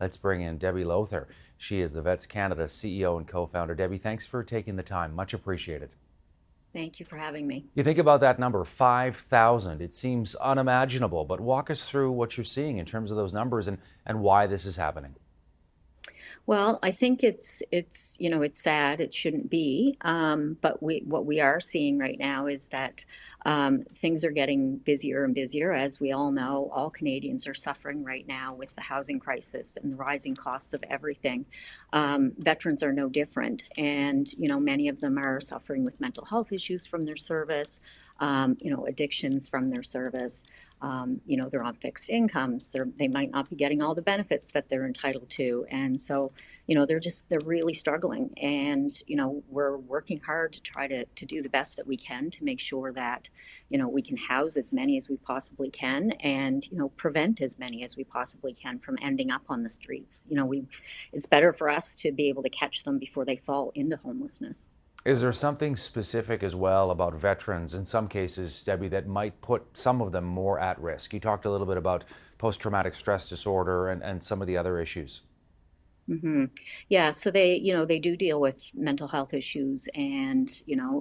Let's bring in Debbie Lowther. She is the VETS Canada CEO and co-founder. Debbie, thanks for taking the time. Much appreciated. Thank you for having me. You think about that number, 5,000. It seems unimaginable, but walk us through what you're seeing in terms of those numbers and why this is happening. Well, I think it's sad. It shouldn't be, but what we are seeing right now is that things are getting busier and busier. As we all know, all Canadians are suffering right now with the housing crisis and the rising costs of everything. Veterans are no different, and many of them are suffering with mental health issues from their service. Addictions from their service. They're on fixed incomes. They might not be getting all the benefits that they're entitled to, and so they're really struggling. And we're working hard to try to do the best that we can to make sure that we can house as many as we possibly can, and prevent as many as we possibly can from ending up on the streets. It's better for us to be able to catch them before they fall into homelessness. Is there something specific as well about veterans in some cases, Debbie, that might put some of them more at risk? You talked a little bit about post-traumatic stress disorder and some of the other issues. hmm Yeah, so they do deal with mental health issues and,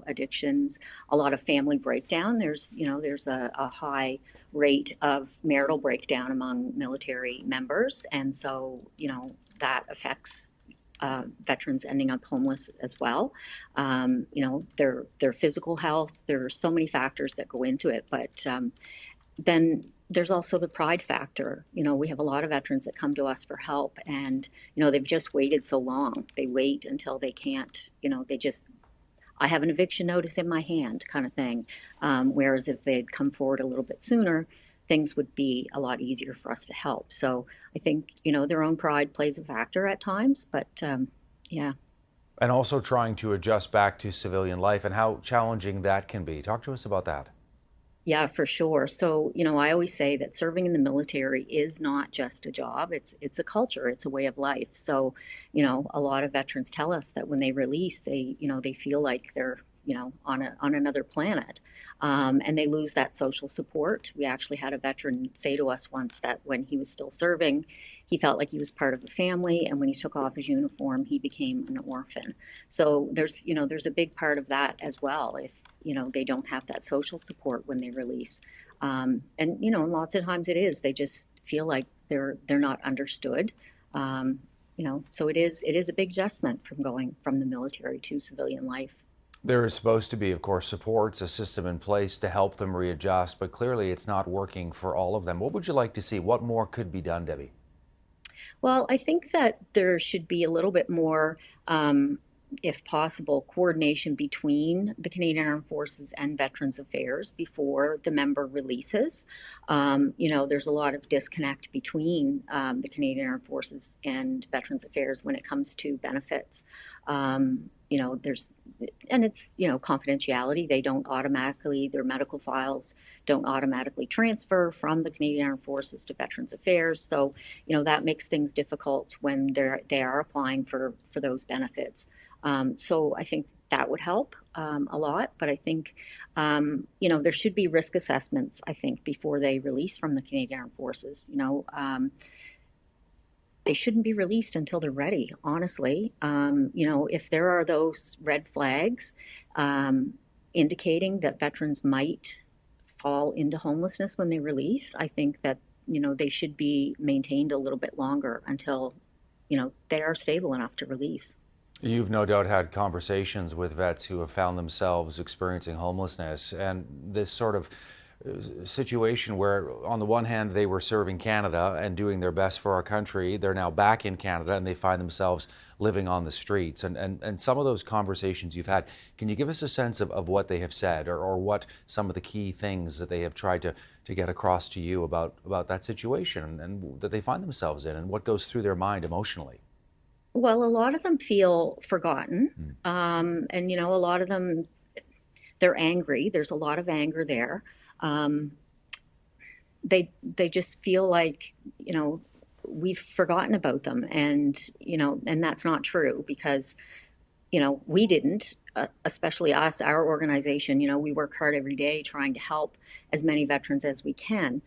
addictions, a lot of family breakdown. There's a high rate of marital breakdown among military members. And so, that affects veterans ending up homeless as well. Their physical health. There are so many factors that go into it, but then there's also the pride factor. We have a lot of veterans that come to us for help, and they've just waited so long. They wait until they can't. I have an eviction notice in my hand, kind of thing. Whereas if they'd come forward a little bit sooner, things would be a lot easier for us to help. So I think their own pride plays a factor at times, but yeah. And also trying to adjust back to civilian life and how challenging that can be. Talk to us about that. Yeah, for sure. So, I always say that serving in the military is not just a job, it's a culture, it's a way of life. So, a lot of veterans tell us that when they release, they feel like they're, on another planet. And they lose that social support. We actually had a veteran say to us once that when he was still serving, he felt like he was part of a family, and when he took off his uniform, he became an orphan. So there's a big part of that as well. If they don't have that social support when they release, and lots of times it is they just feel like they're not understood. So it is a big adjustment from going from the military to civilian life. There is supposed to be, of course, supports, a system in place to help them readjust, but clearly it's not working for all of them. What would you like to see? What more could be done, Debbie? Well, I think that there should be a little bit more, if possible, coordination between the Canadian Armed Forces and Veterans Affairs before the member releases. There's a lot of disconnect between the Canadian Armed Forces and Veterans Affairs when it comes to benefits. It's confidentiality. They don't automatically, their medical files don't automatically transfer from the Canadian Armed Forces to Veterans Affairs. So, that makes things difficult when they are applying for those benefits. So I think that would help a lot. But I think, there should be risk assessments, I think, before they release from the Canadian Armed Forces. They shouldn't be released until they're ready, honestly. If there are those red flags indicating that veterans might fall into homelessness when they release, I think that, they should be maintained a little bit longer until, they are stable enough to release. You've no doubt had conversations with vets who have found themselves experiencing homelessness and this sort of situation where on the one hand they were serving Canada and doing their best for our country. They're now back in Canada and they find themselves living on the streets. And some of those conversations you've had, can you give us a sense of what they have said or what some of the key things that they have tried to get across to you about that situation and that they find themselves in and what goes through their mind emotionally? Well, a lot of them feel forgotten. And, a lot of them, they're angry. There's a lot of anger there. They just feel like, we've forgotten about them. And, and that's not true because, we didn't, especially us, our organization, we work hard every day trying to help as many veterans as we can.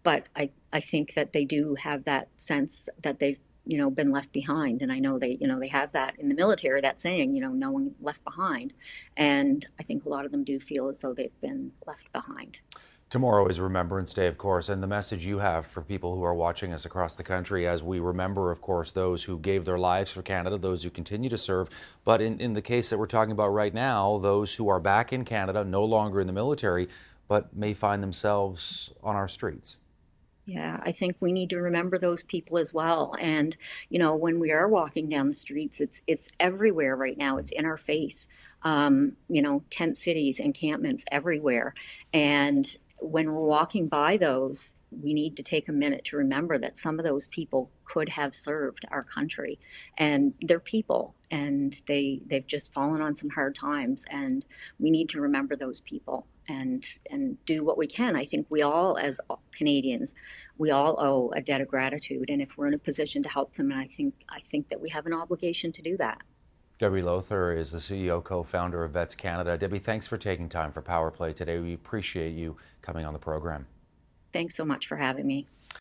But I think that they do have that sense that they've, been left behind. And I know they have that in the military, that saying, no one left behind. And I think a lot of them do feel as though they've been left behind. Tomorrow is Remembrance Day, of course, and the message you have for people who are watching us across the country as we remember, of course, those who gave their lives for Canada, those who continue to serve. But in the case that we're talking about right now, those who are back in Canada, no longer in the military, but may find themselves on our streets. Yeah, I think we need to remember those people as well. And when we are walking down the streets, it's everywhere right now. It's in our face. Tent cities, encampments everywhere. And when we're walking by those, we need to take a minute to remember that some of those people could have served our country, and they're people, and they've just fallen on some hard times, and we need to remember those people and do what we can. I think we all, as Canadians, we all owe a debt of gratitude, and if we're in a position to help them, and I think that we have an obligation to do that. Debbie Lowther is the CEO, co-founder of VETS Canada. Debbie, thanks for taking time for Power Play today. We appreciate you coming on the program. Thanks so much for having me.